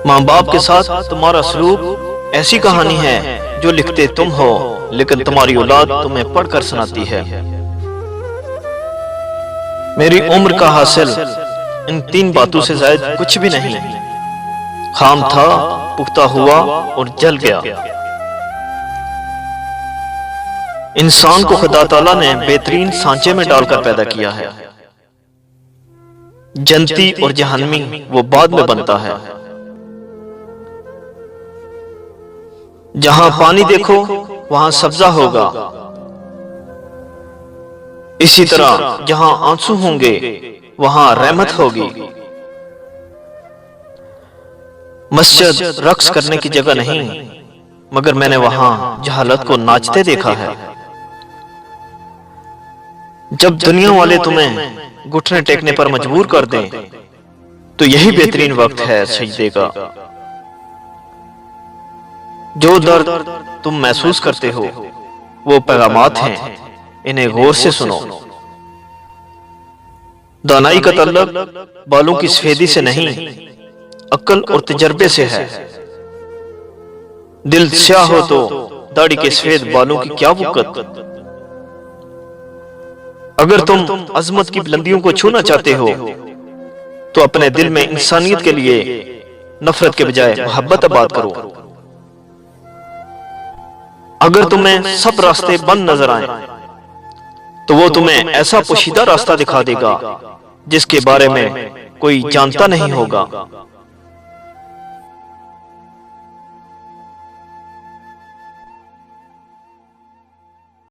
माँ बाप के साथ तुम्हारा सलूक ऐसी कहानी है जो लिखते तुम हो, लेकिन तुम्हारी औलाद तुम्हें पढ़कर सुनाती है। मेरी उम्र का हासिल इन 3 बातों से ज्यादा कुछ भी नहीं। खाम था, पुख्ता हुआ और जल गया। इंसान को खुदा ताला ने बेहतरीन सांचे में डालकर पैदा किया है। जन्नती और जहन्नमी वो बाद में बनता है। जहां पानी देखो वहां सब्जा होगा, इसी तरह जहां आंसू होंगे वहां रहमत होगी। मस्जिद रक्स करने की जगह नहीं, मगर मैंने वहां जहालत को नाचते देखा है। जब दुनिया वाले तुम्हें घुटने टेकने पर मजबूर कर दें, तो यही बेहतरीन वक्त है सजदे का। जो दर्द तुम महसूस करते हो वो पैगामात हैं, इन्हें गौर से सुनो। दानाई का तल्लक बालों की सफेदी से नहीं, अक्ल और तजर्बे से है। दिल स्याह हो तो दाढ़ी के सफेद बालों की क्या वक़्त। अगर तुम अजमत की बुलंदियों को छूना चाहते हो तो अपने दिल में इंसानियत के लिए नफरत के बजाय मोहब्बत आबाद करो। अगर तुम्हें सब रास्ते बंद नजर आए तो वो तुम्हें ऐसा पोशीदा रास्ता दिखा देगा जिसके बारे में कोई जानता नहीं होगा।